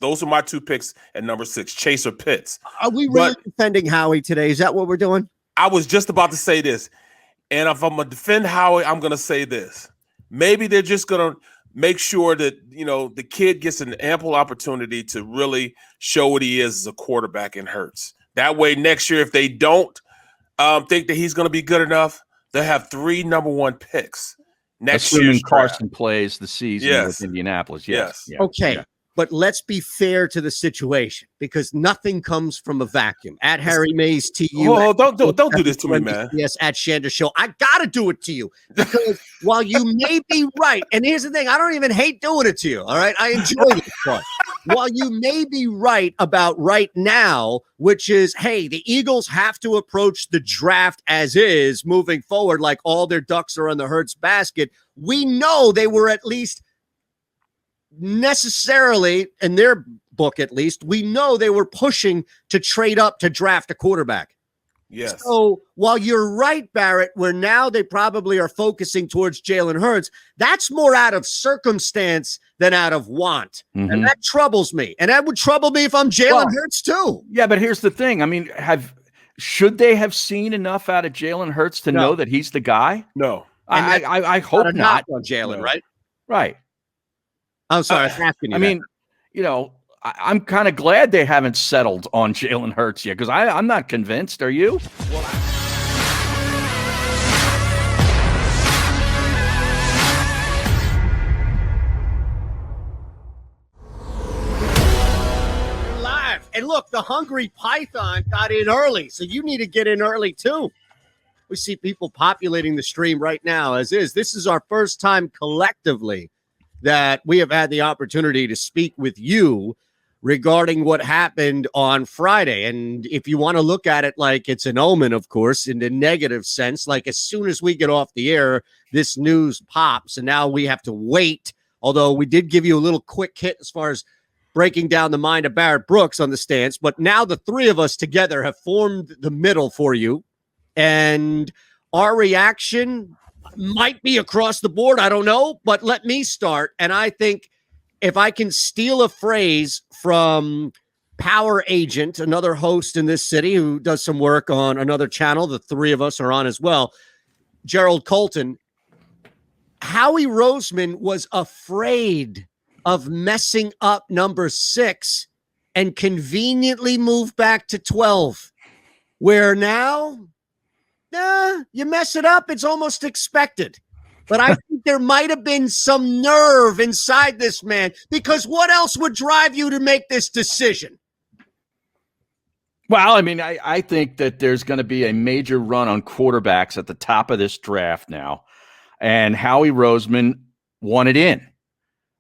Those are my two picks at number 6, Chase or Pitts. Are we really defending Howie today? Is that what we're doing? I was just about to say this. And if I'm going to defend Howie, I'm going to say this. Maybe they're just going to make sure that, the kid gets an ample opportunity to really show what he is as a quarterback in Hurts. That way, next year, if they don't think that he's going to be good enough, they'll have 3 number 1 picks next year. Assuming Carson plays the season with Indianapolis. Yes. Yeah. Okay. Yeah. But let's be fair to the situation because nothing comes from a vacuum. At Harry Mays TU. Oh, don't do this to me, man. Yes, at Shander Show. I gotta do it to you because while you may be right, and here's the thing, I don't even hate doing it to you. All right, I enjoy this part. While you may be right about right now, which is, hey, the Eagles have to approach the draft as is moving forward, like all their ducks are in the Hurts basket. We know they were at least necessarily, in their book at least, we know they were pushing to trade up to draft a quarterback. Yes. So while you're right, Barrett, where now they probably are focusing towards Jalen Hurts, that's more out of circumstance than out of want. Mm-hmm. And that troubles me. And that would trouble me if I'm Jalen Hurts too. Yeah, but here's the thing. I mean, should they have seen enough out of Jalen Hurts to know that he's the guy? No. I hope not. On Jalen, right? Right. I'm sorry. I mean, I'm kind of glad they haven't settled on Jalen Hurts yet because I'm not convinced. Are you? Live. And look, the Hungry Python got in early, so you need to get in early too. We see people populating the stream right now as is. This is our first time collectively that we have had the opportunity to speak with you regarding what happened on Friday. And if you want to look at it like it's an omen, of course, in the negative sense, like as soon as we get off the air, this news pops and now we have to wait. Although we did give you a little quick hit as far as breaking down the mind of Barrett Brooks on the stance, but now the three of us together have formed the middle for you. And our reaction might be across the board. I don't know, but let me start. And I think if I can steal a phrase from Power Agent, another host in this city who does some work on another channel, the three of us are on as well, Gerald Colton, Howie Roseman was afraid of messing up number 6 and conveniently moved back to 12, where now you mess it up, it's almost expected. But I think there might have been some nerve inside this man, because what else would drive you to make this decision? Well, I mean, I think that there's going to be a major run on quarterbacks at the top of this draft now. And Howie Roseman wanted in,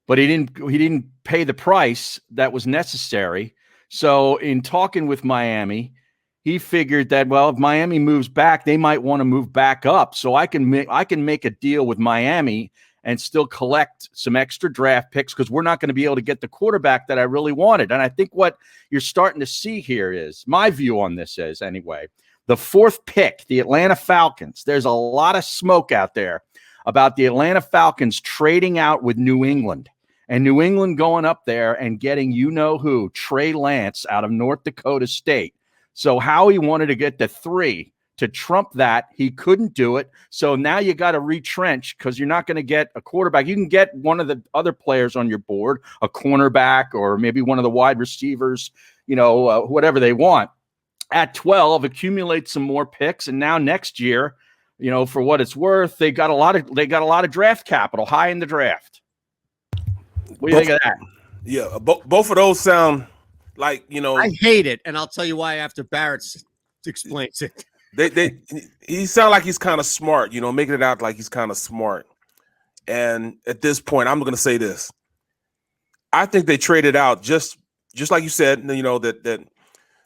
but he didn't pay the price that was necessary. So in talking with Miami, he figured that, well, if Miami moves back, they might want to move back up. So I can make a deal with Miami and still collect some extra draft picks because we're not going to be able to get the quarterback that I really wanted. And I think what you're starting to see here is, my view on this is, anyway, the 4th pick, the Atlanta Falcons. There's a lot of smoke out there about the Atlanta Falcons trading out with New England. And New England going up there and getting you-know-who, Trey Lance out of North Dakota State. So Howie wanted to get the 3 to trump that. He couldn't do it. So now you got to retrench because you're not going to get a quarterback. You can get one of the other players on your board, a cornerback or maybe one of the wide receivers, whatever they want. At 12, accumulate some more picks. And now next year, for what it's worth, they got a lot of draft capital high in the draft. What do you think of that? Yeah, both of those sound like, I hate it, and I'll tell you why after Barrett explains it. He sounds like he's kind of smart, making it out like he's kind of smart. And at this point, I'm going to say this. I think they traded out just like you said, that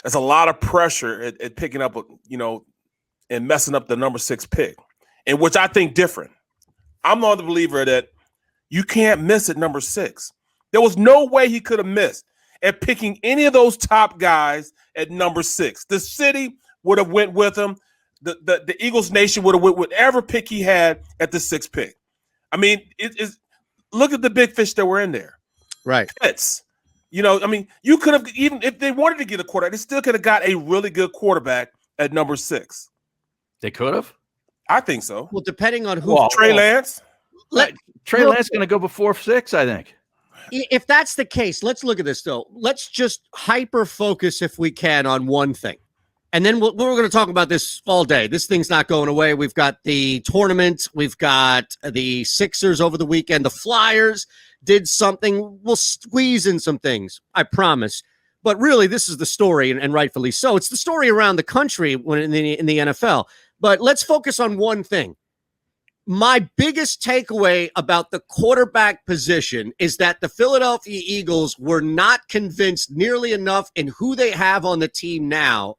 there's a lot of pressure at picking up, and messing up the number 6 pick, and which I think different. I'm not the believer that you can't miss at number 6. There was no way he could have missed at picking any of those top guys at number 6. The city would have went with him. The Eagles Nation would have went with whatever pick he had at the 6th pick. I mean, look at the big fish that were in there. Right. Pitts, You know, I mean, you could have, even if they wanted to get a quarterback, they still could have got a really good quarterback at number 6. They could have. I think so. Well, depending on who. Trey Lance. Trey Lance going to go before 6, I think. If that's the case, let's look at this, though. Let's just hyper focus, if we can, on one thing. And then we're going to talk about this all day. This thing's not going away. We've got the tournament. We've got the Sixers over the weekend. The Flyers did something. We'll squeeze in some things, I promise. But really, this is the story, and rightfully so. It's the story around the country when in the NFL. But let's focus on one thing. My biggest takeaway about the quarterback position is that the Philadelphia Eagles were not convinced nearly enough in who they have on the team now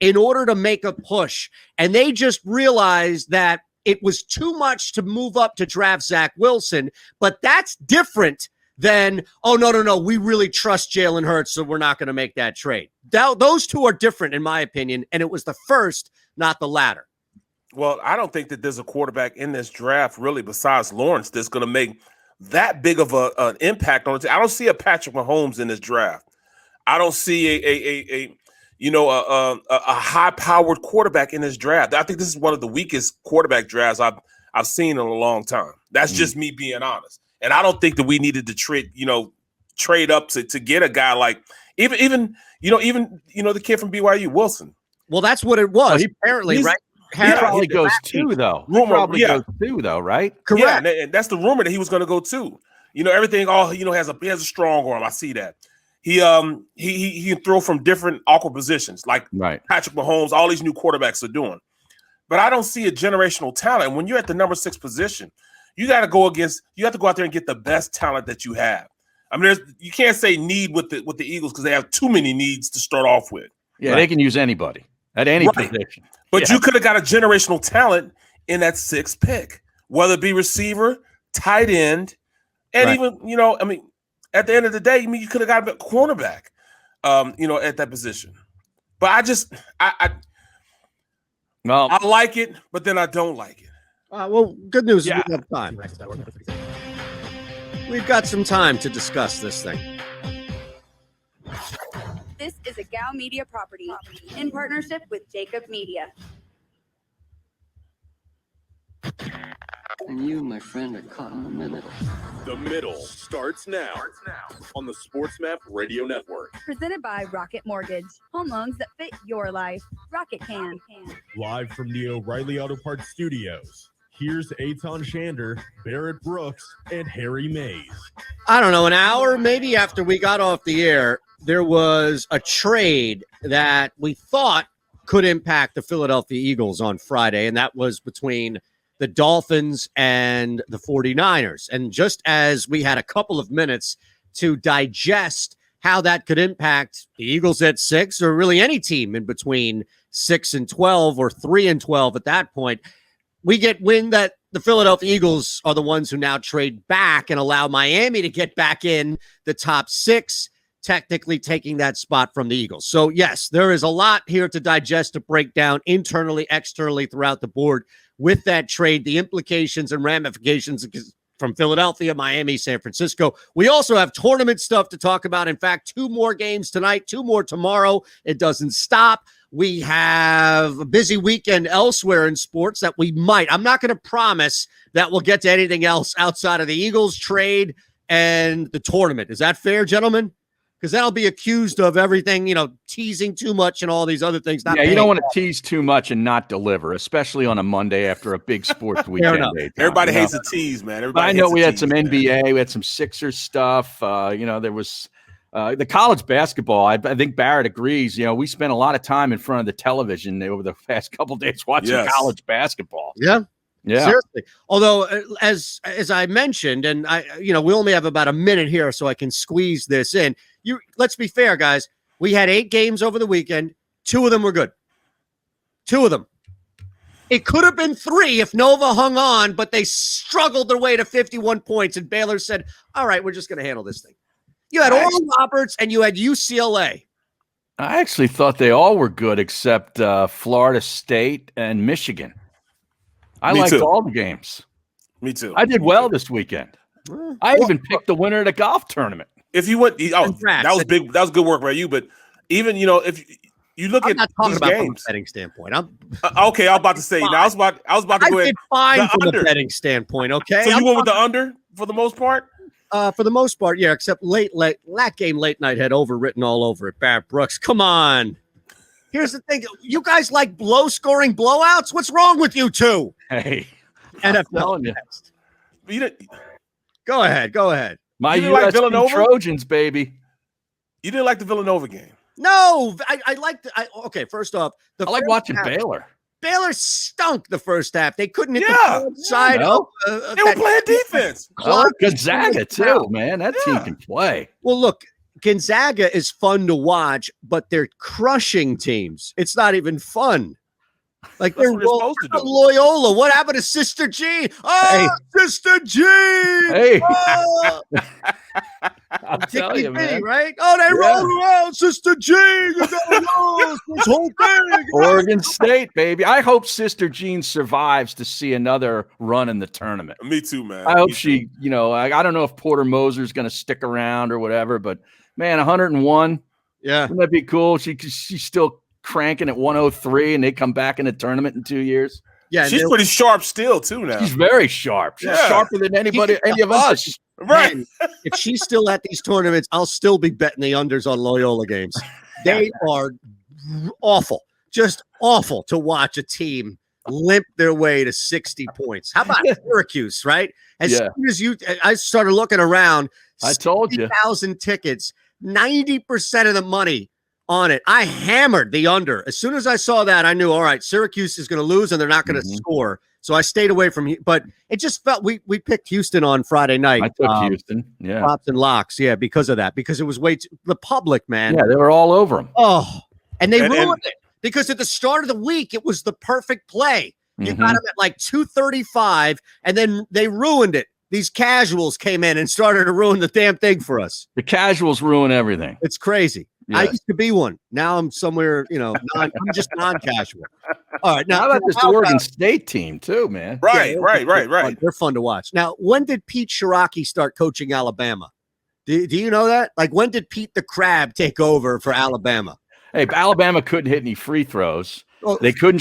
in order to make a push. And they just realized that it was too much to move up to draft Zach Wilson. But that's different than, oh, no, we really trust Jalen Hurts, so we're not going to make that trade. Those two are different, in my opinion, and it was the first, not the latter. Well, I don't think that there's a quarterback in this draft, really, besides Lawrence, that's going to make that big of an impact on it. I don't see a Patrick Mahomes in this draft. I don't see a high-powered quarterback in this draft. I think this is one of the weakest quarterback drafts I've seen in a long time. That's just me being honest. And I don't think that we needed to trade up to get a guy like even the kid from BYU, Wilson. Well, that's what it was. Apparently, right? He probably goes 2, though. Goes 2, though, right? Correct. Yeah, and that's the rumor that he was going to go 2. You know, everything. He has a strong arm. I see that. He can throw from different awkward positions, like Patrick Mahomes. All these new quarterbacks are doing. But I don't see a generational talent. When you're at the number 6 position, you have to go out there and get the best talent that you have. I mean, you can't say need with the Eagles because they have too many needs to start off with. Yeah, they can use anybody at any position. But you could have got a generational talent in that 6th pick, whether it be receiver, tight end, and even, at the end of the day, you could have got a cornerback, at that position. But I like it, but then I don't like it. Well, good news is we have time. We've got some time to discuss this thing. This is a Gal Media property in partnership with JAKIB Media. And you, my friend, are caught in the middle. The Middle starts now on the SportsMap Radio Network. Presented by Rocket Mortgage. Home loans that fit your life. Rocket can. Live from the O'Reilly Auto Parts Studios. Here's Eitan Shander, Barrett Brooks, and Harry Mays. I don't know, an hour maybe after we got off the air, there was a trade that we thought could impact the Philadelphia Eagles on Friday, and that was between the Dolphins and the 49ers. And just as we had a couple of minutes to digest how that could impact the Eagles at 6, or really any team in between 6 and 12 or 3 and 12 at that point, we get wind that the Philadelphia Eagles are the ones who now trade back and allow Miami to get back in the top 6, technically taking that spot from the Eagles. So, yes, there is a lot here to digest, to break down internally, externally, throughout the board with that trade, the implications and ramifications from Philadelphia, Miami, San Francisco. We also have tournament stuff to talk about. In fact, 2 more games tonight, 2 more tomorrow. It doesn't stop. We have a busy weekend elsewhere in sports that I'm not going to promise that we'll get to anything else outside of the Eagles trade and the tournament. Is that fair, gentlemen? Because that'll be accused of everything, teasing too much and all these other things. You don't want to tease too much and not deliver, especially on a Monday after a big sports weekend. Everybody hates a tease, man. I know we had some NBA, we had some Sixers stuff. There was the college basketball. I think Barrett agrees. We spent a lot of time in front of the television over the past couple of days watching college basketball. Yeah. Seriously. Although, as I mentioned, and we only have about a minute here, so I can squeeze this in. Let's be fair, guys. We had 8 games over the weekend. 2 of them were good. 2 of them. It could have been 3 if Nova hung on, but they struggled their way to 51 points, and Baylor said, all right, we're just going to handle this thing. You had Oral Roberts, and you had UCLA. I actually thought they all were good except Florida State and Michigan. I liked all the games. Me too. I did well this weekend. I even picked the winner of the golf tournament. if you went, Congrats. that was big. That was good work by you. But even if you look I'm at not talking these about from a games, betting standpoint. I'm okay. I was about to say. Now, I was about to go I ahead. did fine The from under. a betting standpoint. Okay, So you went with the under for the most part. for the most part, yeah. Except that game late night had overwritten all over it. Barrett Brooks, come on. Here's the thing: you guys like low-scoring blowouts. What's wrong with you two? Hey, I'm NFL telling you. next. You didn't, Go ahead. My You didn't like USC Villanova? Trojans, baby. you didn't like the Villanova game. No, I like okay, first off, I like first watching half, Baylor. Baylor stunk the first half. They couldn't hit Yeah, the side. no. They were playing defense. I like Gonzaga too, man. That team Yeah. can play. Well, look, Gonzaga is fun to watch, but they're crushing teams. It's not even fun. Like That's they're what you're supposed to do. Loyola. What happened to Sister Jean? Oh, Sister Jean. Hey, Oh, I'll tell Tickety you, bitty, man. right? Oh, they Yeah. rolled around, Sister Jean. You gotta lose this whole thing. Oregon State, baby. I hope Sister Jean survives to see another run in the tournament. Me too, man. I hope Me she, too. I don't know if Porter Moser's going to stick around or whatever, but man, 101, Yeah. wouldn't that be cool? She's still cranking at 103 and they come back in the tournament in 2 years. Yeah. and She's they're- pretty sharp still too now. She's very sharp. She's Yeah. sharper than any of us. Right. Man, if she's still at these tournaments, I'll still be betting the unders on Loyola games. They are awful, just awful to watch a team limp their way to 60 points. How about Syracuse, right? As Yeah. soon as I started looking around, I told you. 60,000 tickets, 90% of the money on it. I hammered the under. As soon as I saw that, I knew, all right, Syracuse is going to lose and they're not going to score. So I stayed away from – but it just felt we picked Houston on Friday night. I took Houston. Yeah. Props and locks, yeah, because of that. Because it was the public, man. Yeah, they were all over them. Oh, and they And- ruined it. Because at the start of the week, it was the perfect play. You got them at like 235, and then they ruined it. These casuals came in and started to ruin the damn thing for us. The casuals ruin everything. It's crazy. I Yes. used to be one. Now I'm somewhere, I'm just non-casual. All right. Now, How about this Oregon State team too, man? Right. They're fun to watch. Now, when did Pete Shiraki start coaching Alabama? Do you know that? Like, when did Pete the Crab take over for Alabama? Hey, Alabama couldn't hit any free throws. Well, They couldn't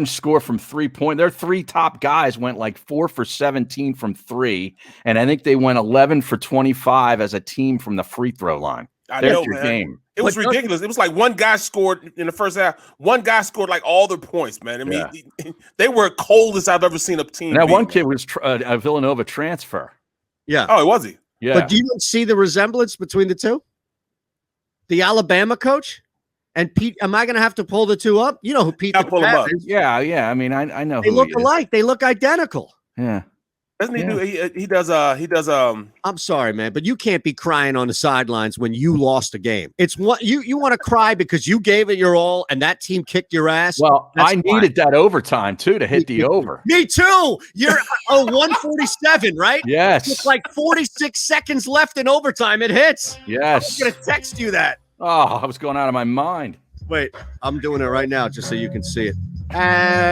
score from 3-point. Their three top guys went like 4 for 17 from 3, and I think they went 11 for 25 as a team from the free throw line. I There's know, your man. game. It was ridiculous. It was like one guy scored in the first half. One guy scored like all the points, man. I mean, they were coldest I've ever seen a team. Now, be, one man. kid was a Villanova transfer. Yeah. Oh, was he? Yeah. But do you see the resemblance between the two? The Alabama coach and Pete. Am I going to have to pull the two up? You know who Pete I'll the pull him Crab up. is. Yeah. I mean, I know They who look he is. alike. They look identical. Yeah. Doesn't he Yeah. do? He does. I'm sorry, man, but you can't be crying on the sidelines when you lost a game. It's what you want to cry because you gave it your all and that team kicked your ass. Well, That's I fine. needed that overtime too to hit the over. Me too. You're 147, right? Yes. It's like 46 seconds left in overtime. It hits. Yes. I'm gonna text you that. Oh, I was going out of my mind. Wait, I'm doing it right now just so you can see it.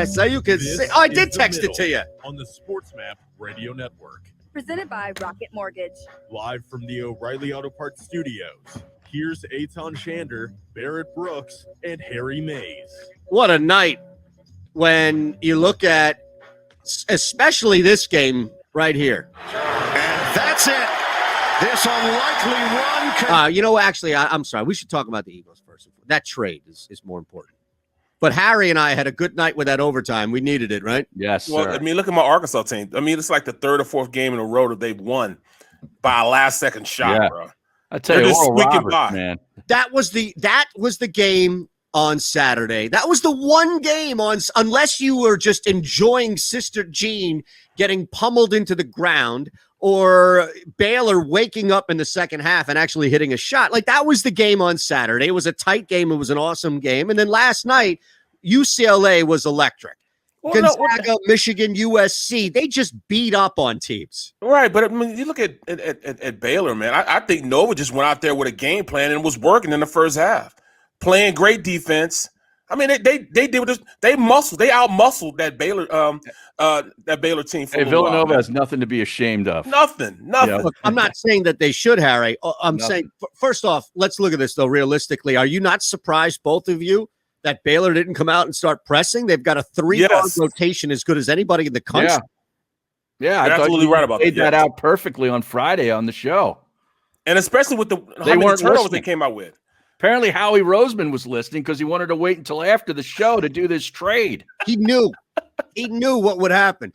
So you can This see. Oh, I is did The text it Middle to you. on the Sports Map Radio Network. Presented by Rocket Mortgage. Live from the O'Reilly Auto Parts Studios. Here's Eitan Shander, Barrett Brooks, and Harry Mays. What a night when you look at, especially this game right here. And that's it. This unlikely run. Actually, I'm sorry. We should talk about the Eagles first. That trade is more important. But Harry and I had a good night with that overtime. We needed it, right? Yes, Well, sir. I mean, look at my Arkansas team. I mean, it's like the third or fourth game in a row that they've won by a last second shot, Yeah. bro. I tell they're you, just Oral squeaking Roberts, by. man. That was the game on Saturday. That was the one game unless you were just enjoying Sister Jean getting pummeled into the ground or Baylor waking up in the second half and actually hitting a shot. Like, that was the game on Saturday. It was a tight game. It was an awesome game. And then last night, UCLA was electric. Well, Gonzaga, Michigan, USC, they just beat up on teams. Right, but I mean, you look at Baylor, man. I think Nova just went out there with a game plan and was working in the first half, playing great defense. I mean, they did this. They out muscled that Baylor team. For Villanova has nothing to be ashamed of. Nothing. Yeah. Look, I'm not saying that they should, Harry. I'm saying, first off, let's look at this though. Realistically, are you not surprised, both of you, that Baylor didn't come out and start pressing? They've got a 3-guard rotation as good as anybody in the country. Yeah, you're absolutely right about that. Laid that out perfectly on Friday on the show, and especially with how many turnovers they came out with. Apparently, Howie Roseman was listening because he wanted to wait until after the show to do this trade. He knew. He knew what would happen.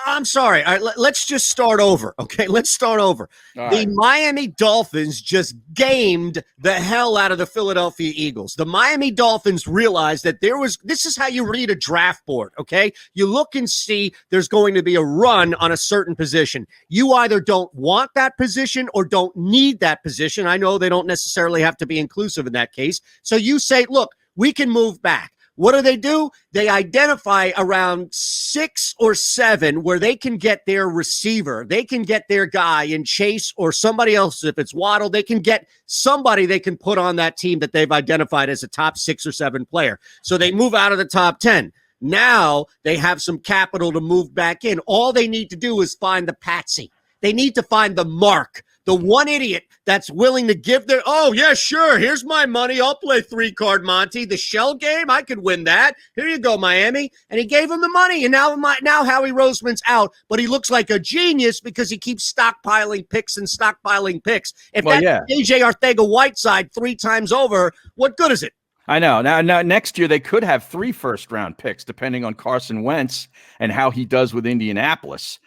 I'm sorry. All right, let's just start over. Okay, let's start over. The Miami Dolphins just gamed the hell out of the Philadelphia Eagles. The Miami Dolphins realized that this is how you read a draft board, okay? You look and see there's going to be a run on a certain position. You either don't want that position or don't need that position. I know they don't necessarily have to be inclusive in that case. So you say, look, we can move back. What do? They identify around 6 or 7 where they can get their receiver. They can get their guy in Chase or somebody else. If it's Waddle, they can get somebody they can put on that team that they've identified as a top 6 or 7 player. So they move out of the top 10. Now they have some capital to move back in. All they need to do is find the patsy. They need to find the mark. The one idiot that's willing to give their, oh, yeah, sure, here's my money. I'll play 3-card Monty. The shell game, I could win that. Here you go, Miami. And he gave him the money. And now Howie Roseman's out, but he looks like a genius because he keeps stockpiling picks. If AJ Arcega-Whiteside 3 times over, what good is it? I know. Now, next year they could have 3 first-round picks, depending on Carson Wentz and how he does with Indianapolis.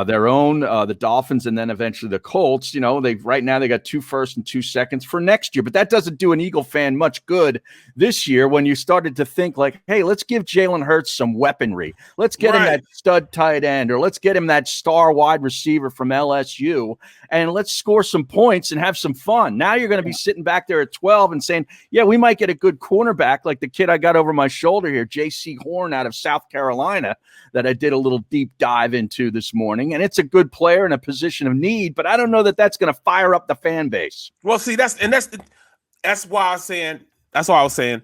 Their own, the Dolphins, and then eventually the Colts. You know, right now they got 2 firsts and 2 seconds for next year, but that doesn't do an Eagle fan much good this year when you started to think like, hey, let's give Jalen Hurts some weaponry. Let's get him that stud tight end, or let's get him that star wide receiver from LSU, and let's score some points and have some fun. Now you're going to be sitting back there at 12 and saying, yeah, we might get a good cornerback like the kid I got over my shoulder here, J.C. Horn out of South Carolina, that I did a little deep dive into this morning. And it's a good player in a position of need, but I don't know that that's going to fire up the fan base. Well, see, that's why I was saying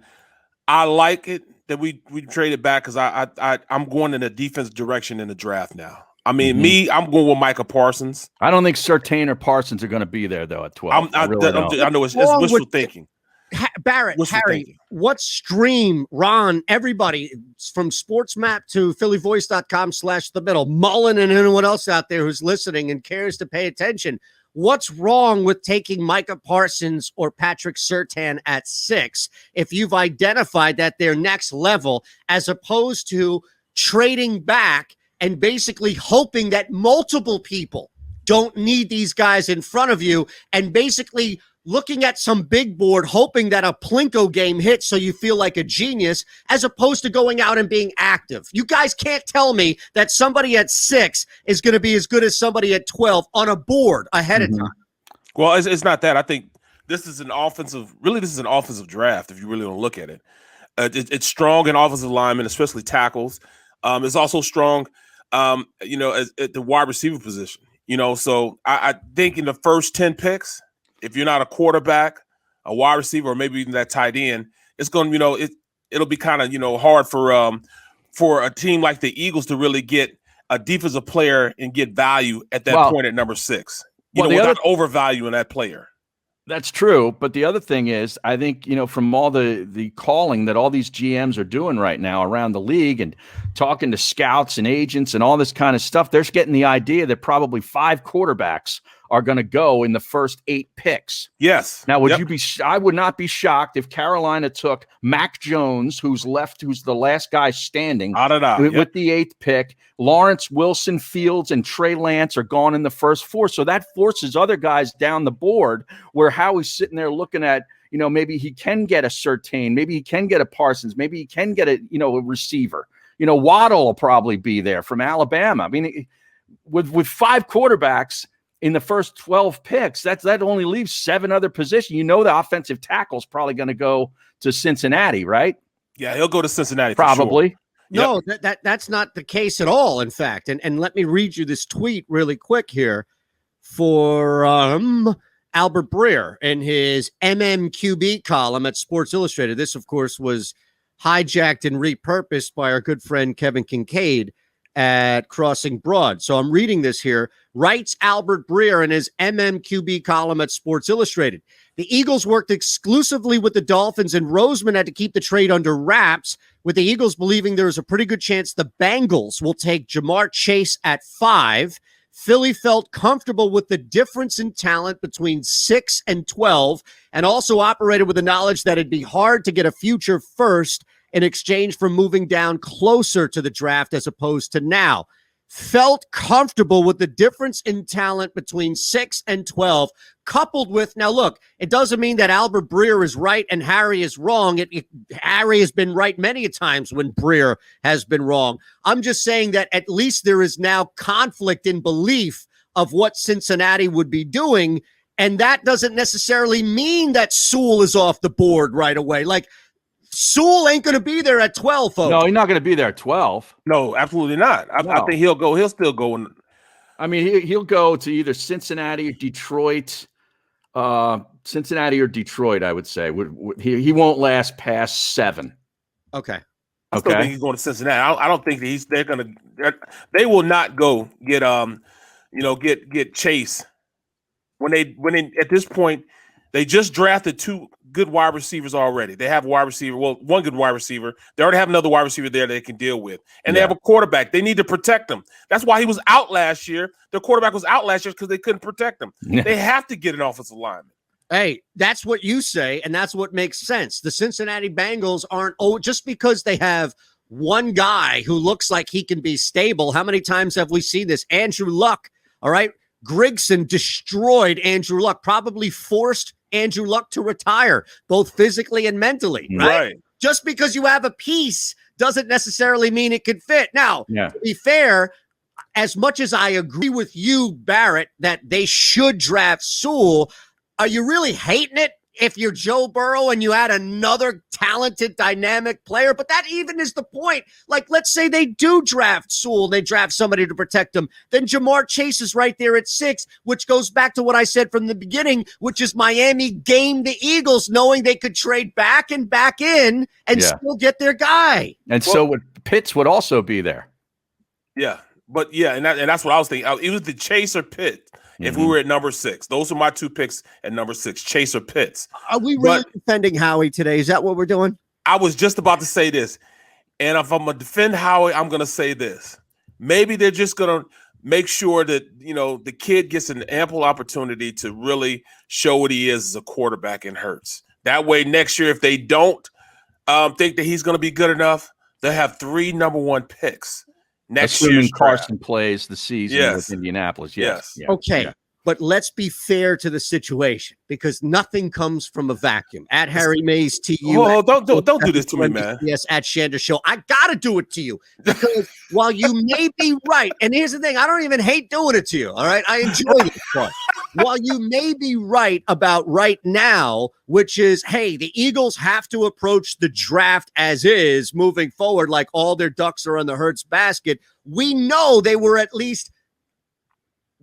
I like it that we traded back because I'm going in a defensive direction in the draft now. I mean, I'm going with Micah Parsons. I don't think Surtain or Parsons are going to be there though at 12. I know it's wishful thinking. Barrett, Harry, what stream, Ron, everybody from SportsMap to phillyvoice.com/the middle, Mullen and anyone else out there who's listening and cares to pay attention. What's wrong with taking Micah Parsons or Patrick Surtain at 6 if you've identified that they're next level, as opposed to trading back and basically hoping that multiple people don't need these guys in front of you and basically looking at some big board, hoping that a Plinko game hits so you feel like a genius, as opposed to going out and being active. You guys can't tell me that somebody at 6 is going to be as good as somebody at 12 on a board ahead of time. Well, it's not that. I think this is an offensive draft if you really want to look at it. It's strong in offensive linemen, especially tackles. It's also strong, at the wide receiver position. So I think in the first 10 picks, if you're not a quarterback, a wide receiver, or maybe even that tight end, it's going to, it'll be kind of, hard for a team like the Eagles to really get a defensive player and get value at that point at number 6, without overvaluing that player. That's true. But the other thing is, I think, from all the calling that all these GMs are doing right now around the league and talking to scouts and agents and all this kind of stuff, they're getting the idea that probably 5 quarterbacks are going to go in the first 8 picks. Yes. Now, I would not be shocked if Carolina took Mac Jones, who's the last guy standing, with the 8th pick. Lawrence, Wilson, Fields, and Trey Lance are gone in the first 4. So that forces other guys down the board where Howie's sitting there looking at, maybe he can get a Surtain, maybe he can get a Parsons, maybe he can get a receiver. Waddle will probably be there from Alabama. I mean, with 5 quarterbacks in the first 12 picks, that only leaves 7 other positions. The offensive tackle's probably going to go to Cincinnati, right? Yeah, he'll go to Cincinnati probably. For sure. No, that's not the case at all, in fact. And let me read you this tweet really quick here for Albert Breer in his MMQB column at Sports Illustrated. This, of course, was hijacked and repurposed by our good friend Kevin Kincaid at Crossing Broad. So I'm reading this here. Writes Albert Breer in his MMQB column at Sports Illustrated. The Eagles worked exclusively with the Dolphins, and Roseman had to keep the trade under wraps, with the Eagles believing there is a pretty good chance the Bengals will take Jamar Chase at 5. Philly felt comfortable with the difference in talent between 6 and 12, and also operated with the knowledge that it'd be hard to get a future first in exchange for moving down closer to the draft as opposed to now. Felt comfortable with the difference in talent between 6 and 12, coupled with, now look, it doesn't mean that Albert Breer is right and Harry is wrong. Harry has been right many times when Breer has been wrong. I'm just saying that at least there is now conflict in belief of what Cincinnati would be doing, and that doesn't necessarily mean that Sewell is off the board right away. Like, Sewell ain't going to be there at 12, folks. No, he's not going to be there at 12. No, absolutely not. I think he'll go. He'll still go. I mean, he'll go to either Cincinnati or Detroit. Cincinnati or Detroit, I would say. He won't last past 7. Okay. I still think he's going to Cincinnati. I don't think that they will not go get Chase when they at this point. They just drafted 2 good wide receivers already. They have a wide receiver. Well, 1 good wide receiver. They already have another wide receiver there they can deal with. And they have a quarterback. They need to protect him. That's why he was out last year. Their quarterback was out last year because they couldn't protect him. They have to get an offensive lineman. Hey, that's what you say, and that's what makes sense. The Cincinnati Bengals aren't just because they have one guy who looks like he can be stable. How many times have we seen this? Andrew Luck, all right? Grigson destroyed Andrew Luck, probably forced Andrew Luck to retire, both physically and mentally, right? Just because you have a piece doesn't necessarily mean it could fit. Now, to be fair, as much as I agree with you, Barrett, that they should draft Sewell, are you really hating it if you're Joe Burrow and you add another talented, dynamic player? But that even is the point. Like, let's say they do draft Sewell, they draft somebody to protect him. Then Jamar Chase is right there at 6, which goes back to what I said from the beginning, which is Miami gamed the Eagles knowing they could trade back and back in and still get their guy. And so Pitts would also be there. Yeah. But and that's what I was thinking. It was the Chase or Pitt. If we were at number 6, those are my 2 picks at number 6, Chase or Pitts. Are we really defending Howie today? Is that what we're doing? I was just about to say this. And if I'm going to defend Howie, I'm going to say this. Maybe they're just going to make sure that, the kid gets an ample opportunity to really show what he is as a quarterback in Hurts. That way, next year, if they don't think that he's going to be good enough, they'll have 3 number 1 picks. Next year, Carson plays the season with Indianapolis. Yes. Okay. But let's be fair to the situation, because nothing comes from a vacuum. At Harry Mays to you. Oh, don't do this to me, man. Yes, at Shander Show. I gotta do it to you, because while you may be right, and here's the thing, I don't even hate doing it to you. All right, I enjoy this part. While you may be right about right now, which is, hey, the Eagles have to approach the draft as is moving forward, like all their ducks are in the Hurts basket. We know they were at least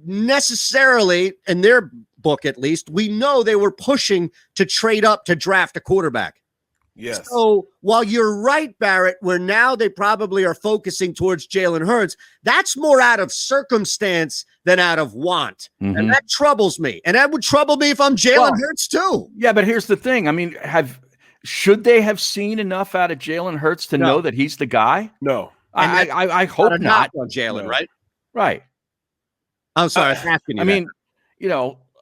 necessarily, in their book at least, we know they were pushing to trade up to draft a quarterback. Yes. So while you're right, Barrett, where now they probably are focusing towards Jalen Hurts, that's more out of circumstance than out of want. And that troubles me. And that would trouble me if I'm Jalen Hurts too. Yeah, but here's the thing. I mean, should they have seen enough out of Jalen Hurts to know that he's the guy? No. I hope not. On Jalen, right? Right. I'm sorry. I was asking you. I mean,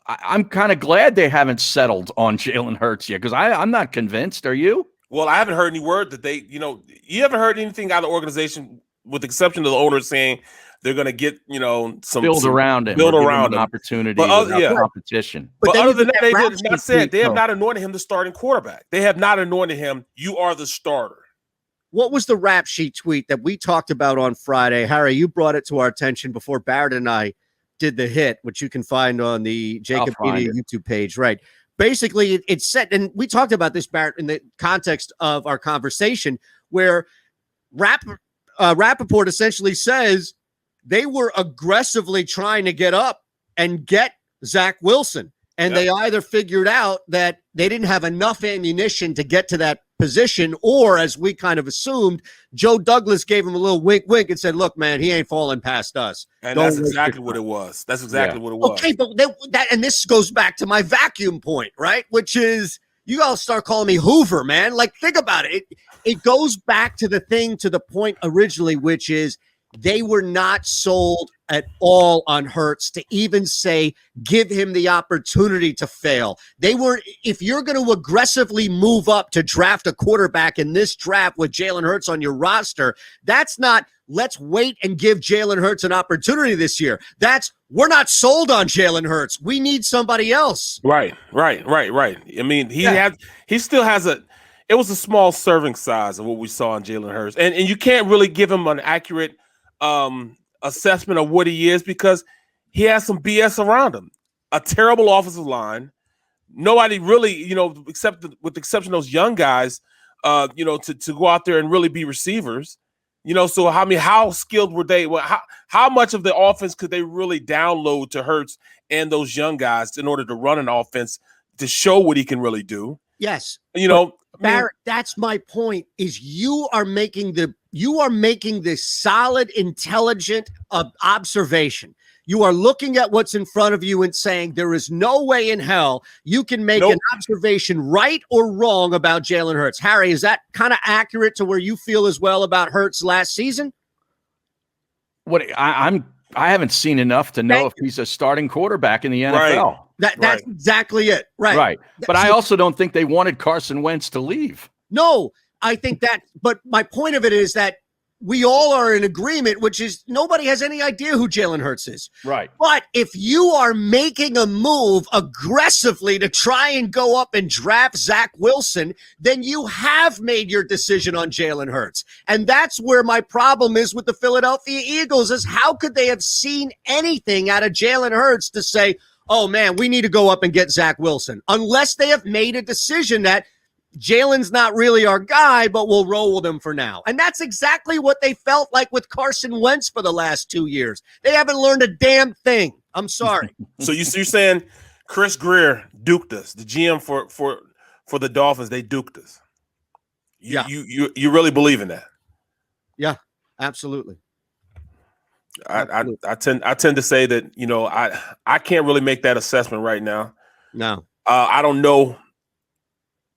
I'm kind of glad they haven't settled on Jalen Hurts yet, because I'm not convinced. Are you? Well, I haven't heard any word that they, you haven't heard anything out of the organization, with the exception of the owner saying they're going to get, some build around him, an opportunity, competition. But other than that, they have not said they have not anointed him the starting quarterback. They have not anointed him. You are the starter. What was the rap sheet tweet that we talked about on Friday? Harry, you brought it to our attention before Barrett and I did the hit, which you can find on the JAKIB Media YouTube page, right? Basically, it's set, and we talked about this, Barrett, in the context of our conversation, where Rappaport essentially says they were aggressively trying to get up and get Zach Wilson. And they either figured out that they didn't have enough ammunition to get to that position, or, as we kind of assumed, Joe Douglas gave him a little wink and said, look, man, he ain't falling past us. And that's exactly what it was. That's exactly what it was. Okay, but and this goes back to my vacuum point, right? Which is, you all start calling me Hoover, man. Like, think about it. It goes back to the point originally, which is they were not sold at all on Hurts to even say, give him the opportunity to fail. They weren't. If you're going to aggressively move up to draft a quarterback in this draft with Jalen Hurts on your roster, that's not, let's wait and give Jalen Hurts an opportunity this year. That's, we're not sold on Jalen Hurts. We need somebody else. Right. I mean, he still has it was a small serving size of what we saw in Jalen Hurts. And you can't really give him an accurate assessment of what he is, because he has some BS around him. A terrible offensive line. Nobody really, with the exception of those young guys, to go out there and really be receivers. So how skilled were they? How much of the offense could they really download to Hurts and those young guys in order to run an offense to show what he can really do? Yes. Barrett, that's my point, is you are making this solid, intelligent observation. You are looking at what's in front of you and saying there is no way in hell you can make an observation right or wrong about Jalen Hurts. Harry, is that kind of accurate to where you feel as well about Hurts last season? I haven't seen enough to know if he's a starting quarterback in the NFL. That's exactly it. Right. But I also don't think they wanted Carson Wentz to leave. No, I think that, but my point of it is that we all are in agreement, which is nobody has any idea who Jalen Hurts is. Right. But if you are making a move aggressively to try and go up and draft Zach Wilson, then you have made your decision on Jalen Hurts. And that's where my problem is with the Philadelphia Eagles, is how could they have seen anything out of Jalen Hurts to say, oh man, we need to go up and get Zach Wilson, unless they have made a decision that Jalen's not really our guy, but we'll roll with him for now. And that's exactly what they felt like with Carson Wentz for the last 2 years. They haven't learned a damn thing. I'm sorry. So you're saying Chris Greer duked us, the GM for the Dolphins, they duked us. You really believe in that? Yeah, absolutely. I tend to say that, I can't really make that assessment right now. No. I don't know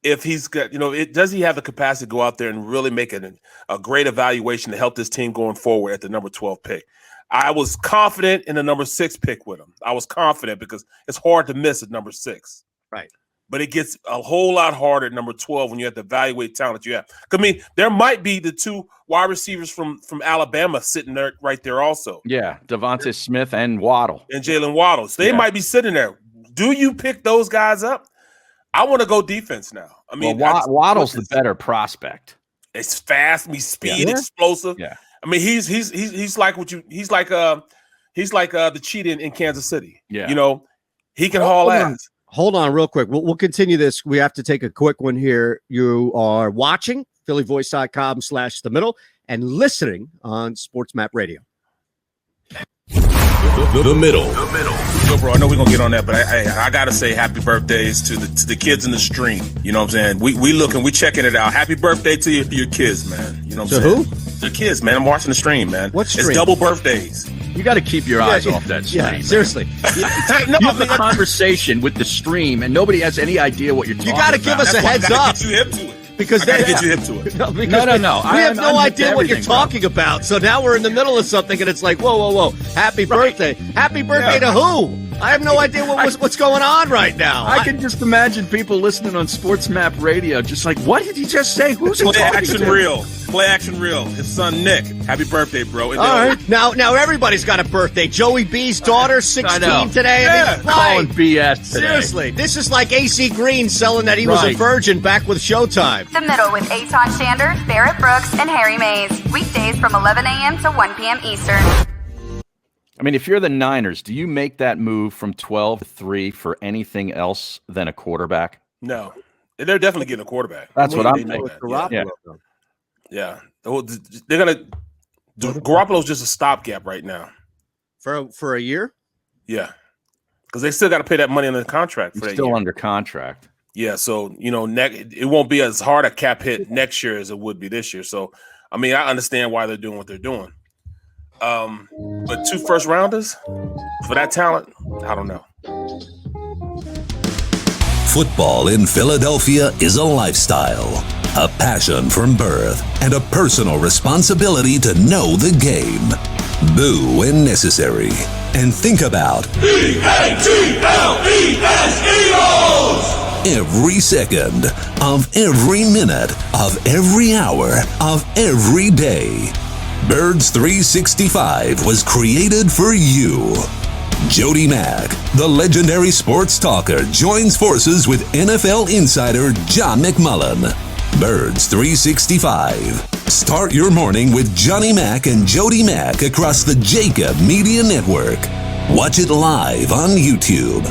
if he's got, does he have the capacity to go out there and really make a great evaluation to help this team going forward at the number 12 pick? I was confident in the number 6 pick with him. I was confident because it's hard to miss at number 6. Right. But it gets a whole lot harder at number 12 when you have to evaluate talent you have. I mean, there might be the 2 wide receivers from Alabama sitting there right there also. Yeah, Devontae Smith and Waddle. And Jalen Waddle. So they might be sitting there. Do you pick those guys up? I want to go defense now. I mean, Waddle's the better prospect. It's fast, speed, explosive. Yeah. I mean, he's like the cheetah in Kansas City. Yeah. He can haul ass. Hold on real quick. We'll continue this. We have to take a quick one here. You are watching phillyvoice.com/the middle and listening on Sports Map Radio. The middle. Yo, bro, I know we're gonna get on that, but I gotta say happy birthdays to the kids in the stream. You know what I'm saying? We checking it out. Happy birthday to your kids, man. You know what I'm saying? Who? The kids, man. I'm watching the stream, man. What stream? It's double birthdays. You got to keep your eyes off that stream. Yeah, seriously. You have a conversation with the stream, and nobody has any idea what you're talking about. You got to give us a heads up. Get you hip to it. Because I gotta get you hip to it. No. We have no idea what you're talking about. So now we're in the middle of something, and it's like, whoa. Happy birthday. Happy birthday to who? I have no idea what's going on right now. I can just imagine people listening on Sports Map Radio just like, what did he just say? Who's he Play talking action to? real. Play action real. His son, Nick. Happy birthday, bro. And all right. Now everybody's got a birthday. Joey B's daughter, 16 today. Yeah. Calling BS today. Seriously. This is like AC Green selling that he was a virgin back with Showtime. The Middle with Eitan Shander, Barrett Brooks, and Harry Mays. Weekdays from 11 a.m. to 1 p.m. Eastern. I mean, if you're the Niners, do you make that move from 12 to 3 for anything else than a quarterback? No. They're definitely getting a quarterback. That's what I'm thinking. Yeah. They're going to – Garoppolo's just a stopgap right now. For a year? Yeah. because they still got to pay that money under the contract for He's that still year. under contract. Yeah, so it won't be as hard a cap hit next year as it would be this year. So, I mean, I understand why they're doing what they're doing. But 2 first rounders for that talent, I don't know. Football in Philadelphia is a lifestyle, a passion from birth, and a personal responsibility to know the game. Boo when necessary. And think about Eagles! Every second of every minute of every hour of every day. Birds 365 was created for you. Jody Mack, the legendary sports talker, joins forces with NFL insider John McMullen. Birds 365. Start your morning with Johnny Mack and Jody Mack across the JAKIB Media Network. Watch it live on YouTube.